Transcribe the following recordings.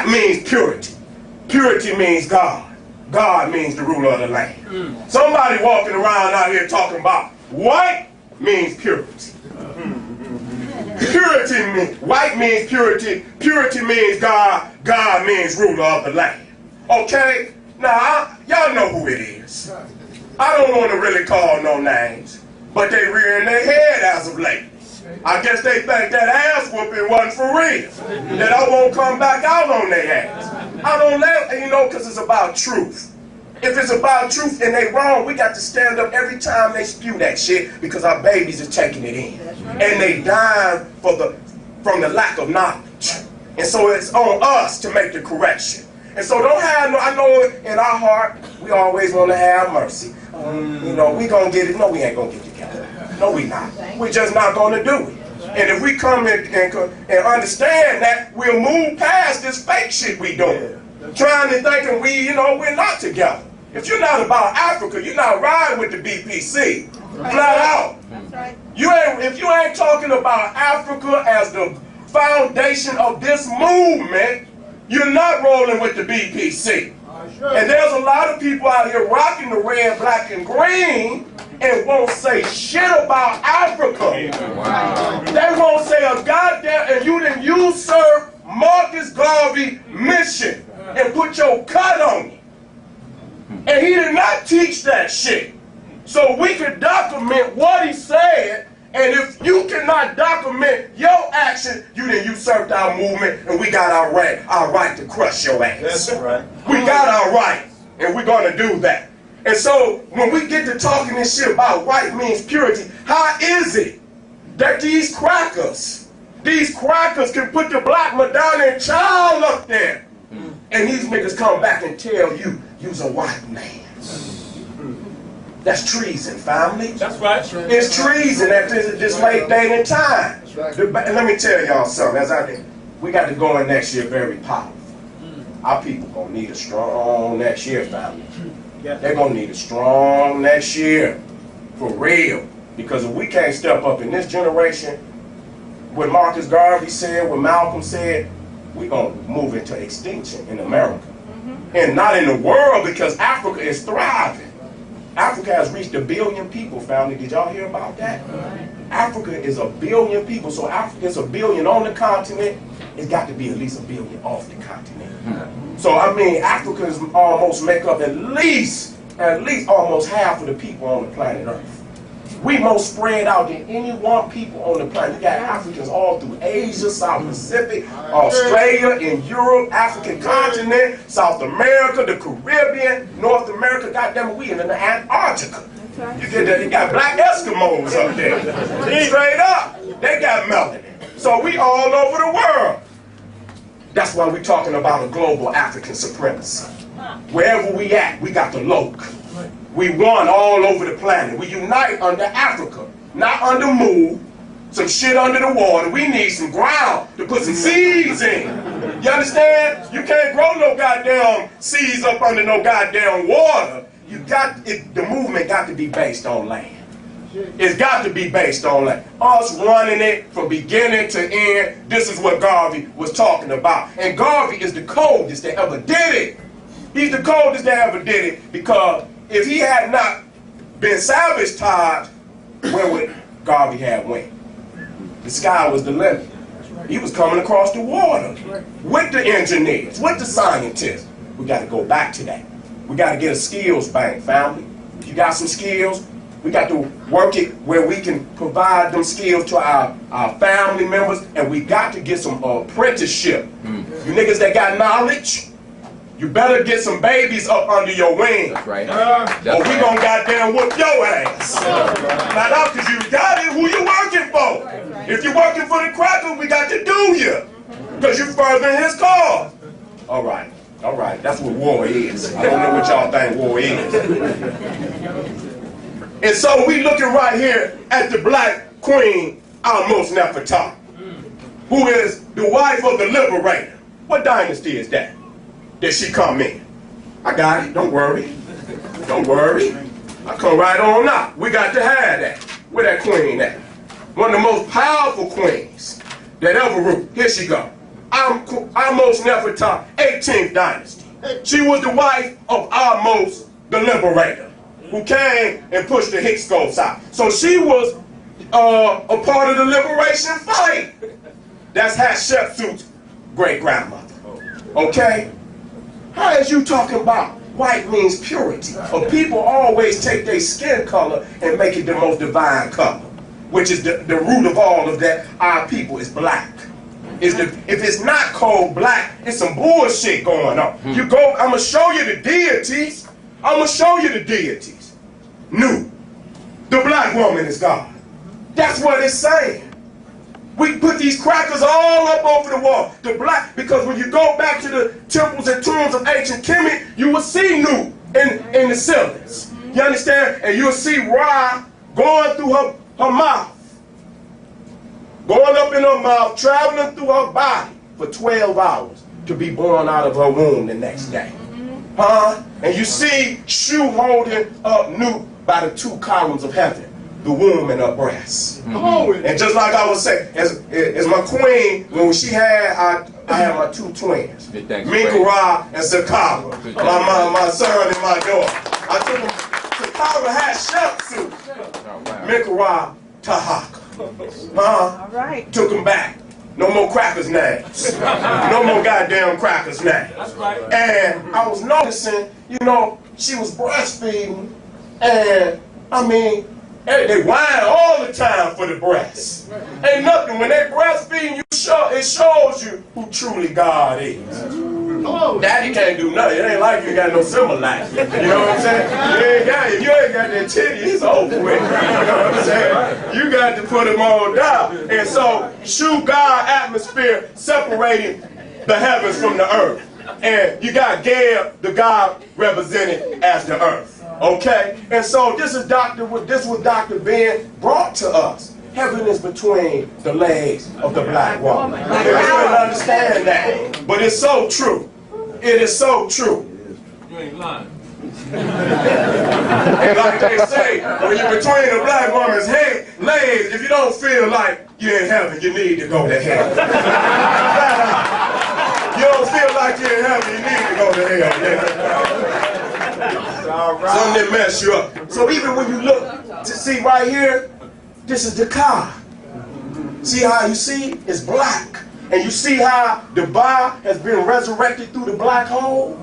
Black means purity. Purity means God. God means the ruler of the land. Somebody walking around out here talking about white means purity. Purity means, white means purity. Purity means God. God means ruler of the land. Okay? Now, y'all know who it is. I don't want to really call no names, but they rearing their head as of late. I guess they think that ass whooping wasn't for real. That I won't come back out on their ass. I don't let, you know, because it's about truth. If it's about truth and they wrong, we got to stand up every time they spew that shit, because our babies are taking it in. And they dying from the lack of knowledge. And so it's on us to make the correction. And so don't have no, I know in our heart, we always want to have mercy. You know, we gonna get it. No, we ain't gonna get together. No, we not. We're just not gonna do it. And if we come and understand that, we'll move past this fake shit we doing. Trying to thinking we're not together. If you're not about Africa, you're not riding with the BPC. Flat out. If you ain't talking about Africa as the foundation of this movement, you're not rolling with the BPC. And there's a lot of people out here rocking the red, black, and green and won't say shit about Africa. Wow. They won't say a goddamn, and you didn't usurp Marcus Garvey's mission and put your cut on it. And he did not teach that shit. So we could document what he said, and if you cannot document your action, you then usurped our movement, and we got our right to crush your ass. That's right. We got our right, and we're going to do that. And so when we get to talking this shit about white means purity, how is it that these crackers can put the black Madonna and child up there, and these niggas come back and tell you you's a white man? That's treason, family. That's right. It's treason at this late date in time. Right. And let me tell y'all something. We got to go in next year very powerful. Our people gonna need a strong next year, family. They're gonna need a strong next year, for real. Because if we can't step up in this generation, what Marcus Garvey said, what Malcolm said, we're gonna move into extinction in America. And not in the world, because Africa is thriving. Africa has reached 1 billion people, family. Did y'all hear about that? Africa is 1 billion people. So Africa is 1 billion on the continent. It's got to be at least 1 billion off the continent. So I mean, Africans almost make up at least almost half of the people on the planet Earth. We most spread out than any one people on the planet. You got Africans all through Asia, South Pacific, Australia, in Europe, African continent, South America, the Caribbean, North America. Goddamn, we in Antarctica. You got black Eskimos up there. Straight up, they got melanin. So we all over the world. That's why we're talking about a global African supremacy. Wherever we at, we got the loc. We won all over the planet. We unite under Africa, not under Mu, some shit under the water. We need some ground to put some seeds in. You understand? You can't grow no goddamn seeds up under no goddamn water. The movement got to be based on land. It's got to be based on land. Us running it from beginning to end, this is what Garvey was talking about. And Garvey is the coldest that ever did it. He's the coldest that ever did it, because if he had not been sabotaged, where would Garvey have went? The sky was the limit. He was coming across the water with the engineers, with the scientists. We got to go back to that. We got to get a skills bank, family. If you got some skills, we got to work it where we can provide them skills to our family members, and we got to get some apprenticeship. You niggas that got knowledge, you better get some babies up under your wing. That's right. Or we gonna goddamn whoop your ass. Not out because you got it, who you working for? If you're working for the cracker, we got to do you. Because you're furthering his cause. All right, that's what war is. I don't know what y'all think war is. And so we looking right here at the black queen, Almost Nefertari, who is the wife of the liberator. What dynasty is that? Did she come in? I got it, don't worry. Don't worry. I come right on out. We got to have that. Where that queen at? One of the most powerful queens that ever ruled. Here she go. Amos Nefertari, 18th dynasty. She was the wife of Amos the Liberator, who came and pushed the Hyksos out. So she was a part of the liberation fight. That's Hatshepsut's great-grandmother. Okay? How is you talking about white means purity? Or people always take their skin color and make it the most divine color, which is the root of all of that. Our people is black. If it's not cold black, it's some bullshit going on. You go, I'm going to show you the deities. I'm going to show you the deities. Nu. The black woman is God. That's what it's saying. We put these crackers all up over the wall. The black, because when you go back to the temples and tombs of ancient Kemet, you will see Nu in the ceilings. You understand? And you'll see Ra going through her mouth. Going up in her mouth, traveling through her body for 12 hours to be born out of her womb the next day. And you see Shu holding up Nu by the 2 columns of heaven, the womb and her breasts. And just like I was saying, as my queen, when she had, I had my 2 twins, Minkara and Sakara, my son and my daughter. I took them, Sakara had Hatshepsut, Minkara Tahaka. All right. Took them back. No more crackers names. No more goddamn crackers names. That's right. And I was noticing, you know, she was breastfeeding, and I mean, they whine all the time for the breasts. Ain't nothing. When they breastfeeding, it shows you who truly God is. Daddy can't do nothing. It ain't like you got no symbol life. You know what I'm saying? If you ain't got that titty, it's over with. You know what I'm saying? You got to put them all down. And so, Shu God atmosphere separating the heavens from the earth. And you got Geb, the God represented as the earth. Okay? And so this was Dr. Ben brought to us. Heaven is between the legs of the black woman. You don't understand that. But it's so true. It is so true. You ain't lying. And like they say, when you're between the black woman's legs, if you don't feel like you're in heaven, you need to go to hell. You don't feel like you're in heaven, you need to go to hell. Something that mess you up. So even when you look to see right here, this is the car. See how you see it's black. And you see how the Ba has been resurrected through the black hole?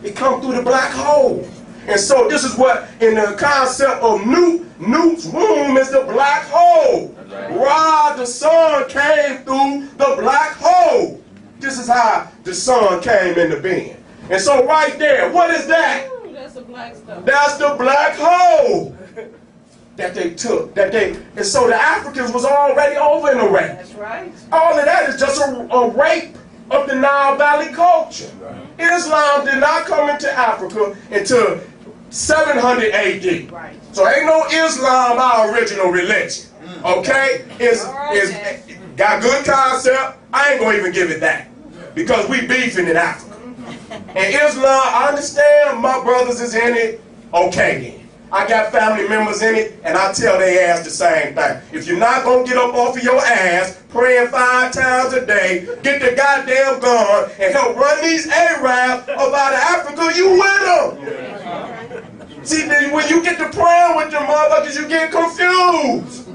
It come through the black hole. And so this is what, in the concept of Nu's womb is the black hole. Ra, the sun, came through the black hole. This is how the sun came into being. And so right there, what is that? That's the black stuff. That's the black hole that they took. And so the Africans was already over in a rape. That's right. All of that is just a rape of the Nile Valley culture. Islam did not come into Africa until 700 AD. Right. So ain't no Islam our original religion. Okay? It's got good concept. I ain't gonna even give it that. Because we beefing in Africa. And Islam, I understand my brothers is in it. Okay then. I got family members in it, and I tell their ass the same thing. If you're not going to get up off of your ass, praying 5 times a day, get the goddamn gun, and help run these Arabs up out of Africa, you with them. See, when you get to praying with them motherfuckers, you get confused.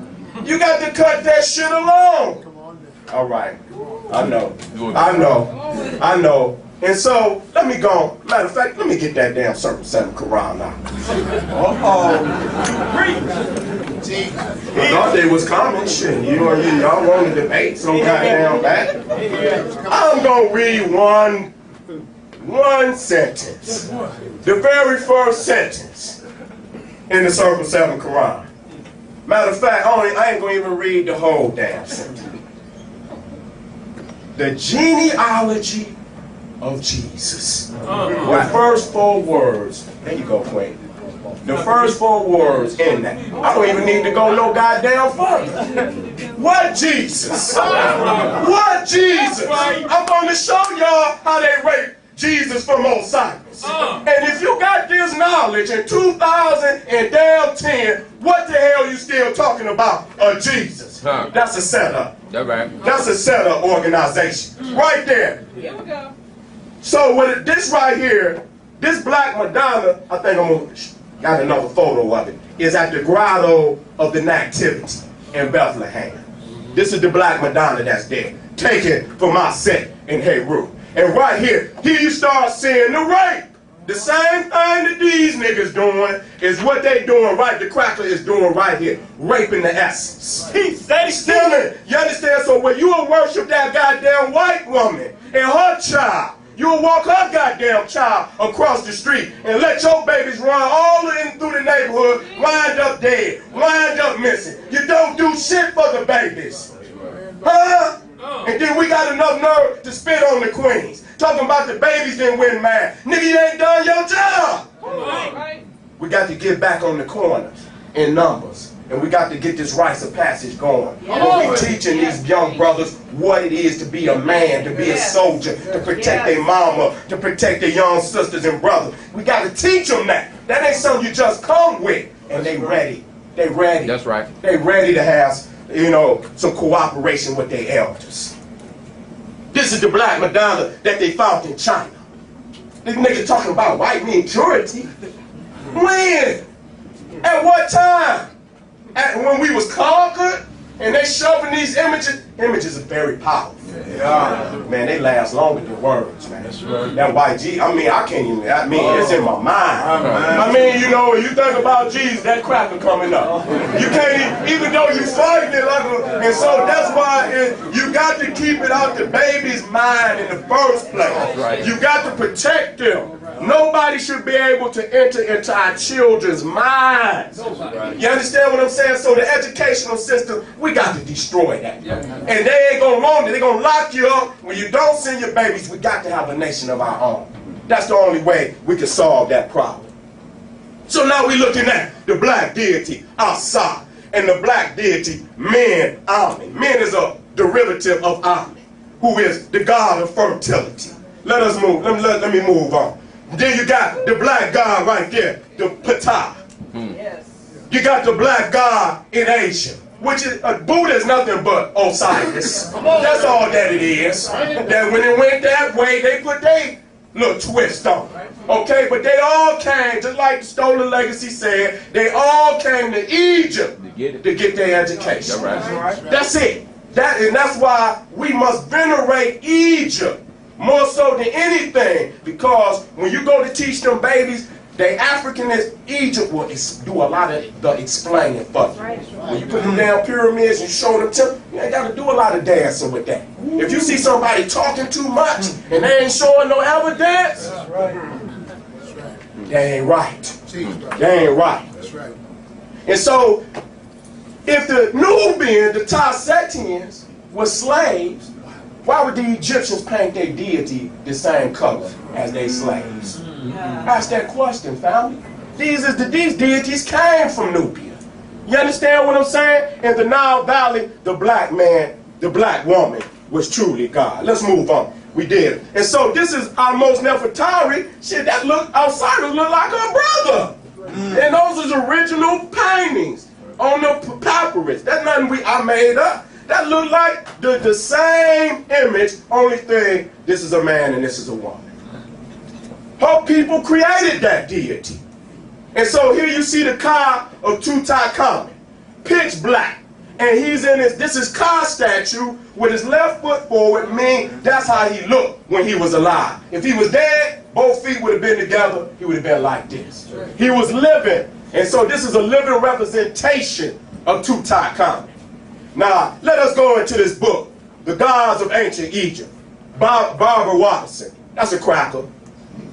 You got to cut that shit along. All right. I know. And so, let me go. Matter of fact, let me get that damn Circle 7 Quran out. I thought they was coming. Shit, y'all want to debate some goddamn back. I'm going to read one sentence. The very first sentence in the Circle 7 Quran. Matter of fact, I ain't going to even read the whole damn sentence. The genealogy of Jesus. The first 4 words. There you go, Queen. The first 4 words in that. I don't even need to go no goddamn further. What Jesus? What Jesus? I'm going to show y'all how they rape Jesus from Osiris. And if you got this knowledge in 2010, what the hell you still talking about Jesus? babies. That's a setup. That's right. That's a setup organization. Right there. Here we go. So with this right here, this Black Madonna, I think I'm gonna got another photo of it, is at the Grotto of the Nativity in Bethlehem. This is the Black Madonna that's there, taken from our set in Heru. And right here you start seeing the rape. The same thing that these niggas doing is what they doing right. The cracker is doing right here, raping the essence. He's stealing. You understand? So when you will worship that goddamn white woman and her child, you'll walk her goddamn child across the street and let your babies run all in through the neighborhood, wind up dead, wind up missing. You don't do shit for the babies. Huh? And then we got enough nerve to spit on the queens. Talking about the babies didn't win mad. Nigga, you ain't done your job. We got to get back on the corners in numbers. And we got to get this rites of passage going. We're teaching these young brothers what it is to be a man, to be a soldier, to protect their mama, to protect their young sisters and brothers. We got to teach them that. That ain't something you just come with. And they ready. They ready. That's right. They ready to have, you know, some cooperation with their elders. This is the Black Madonna that they found in China. These niggas talking about white men purity. When? At what time? When we was conquered and they shoving these images. Images are very powerful. Yeah. Man, they last longer than words, man. That's right. That white Jesus, I mean, I can't even, it's in my mind. I mean, you know, when you think about Jesus, that cracker coming up. You can't, even though you fighting it like a, and so that's why you got to keep it out the baby's mind in the first place. Right. You got to protect them. Nobody should be able to enter into our children's minds. You understand what I'm saying? So the educational system, we got to destroy that. And they ain't gonna want it. They're gonna lock you up. When you don't send your babies, we got to have a nation of our own. That's the only way we can solve that problem. So now we're looking at the black deity, Asa, and the black deity, Men, Ami. Men is a derivative of Ami, who is the god of fertility. Let us move. Let me move on. Then you got the black god right there, the Ptah. Yes. You got the black god in Asia, which is Buddha is nothing but Osiris. That's all that it is. That when it went that way, they put their little twist on it. Okay, but they all came, just like the Stolen Legacy said, they all came to Egypt to get their education. That's it. And that's why we must venerate Egypt more so than anything, because when you go to teach them babies, the Africanist Egypt will do a lot of the explaining for you. When you put them down pyramids and show them to, you ain't got to do a lot of dancing with that. If you see somebody talking too much and they ain't showing no evidence, they ain't right. They ain't right. And so, if the Nubians, the Tassetians, were slaves, why would the Egyptians paint their deity the same color as their slaves? Ask that question, family. These deities came from Nubia. You understand what I'm saying? In the Nile Valley, the black man, the black woman was truly God. Let's move on. We did. And so this is our most Nefertari. Shit, that outsiders look like her brother. And those is original paintings on the papyrus. That's nothing I made up. That look like the same image, only thing, this is a man and this is a woman. Her people created that deity. And so here you see the Ka of Tutankhamun, pitch black. And he's in this is Ka statue with his left foot forward, meaning that's how he looked when he was alive. If he was dead, both feet would have been together, he would have been like this. He was living. And so this is a living representation of Tutankhamun. Now, let us go into this book, The Gods of Ancient Egypt, Barbara Watson. That's a cracker.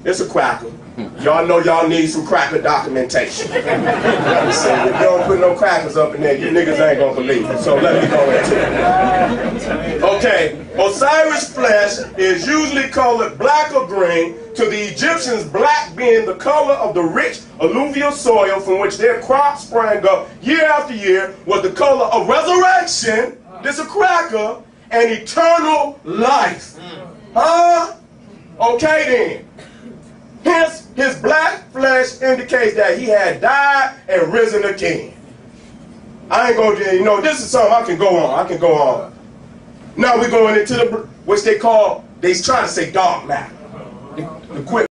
It's a cracker. Y'all know y'all need some cracker documentation. If you don't put no crackers up in there, you niggas ain't gonna believe it. So let me go into it. Okay, Osiris flesh is usually colored black or green, to the Egyptians black being the color of the rich alluvial soil from which their crops sprang up year after year, was the color of resurrection, this a cracker, and eternal life. Huh? Okay then. Hence, his black flesh indicates that he had died and risen again. I ain't going to, you know, this is something I can go on. I can go on. Now we're going into the, which they call, they trying to say dark matter. The quick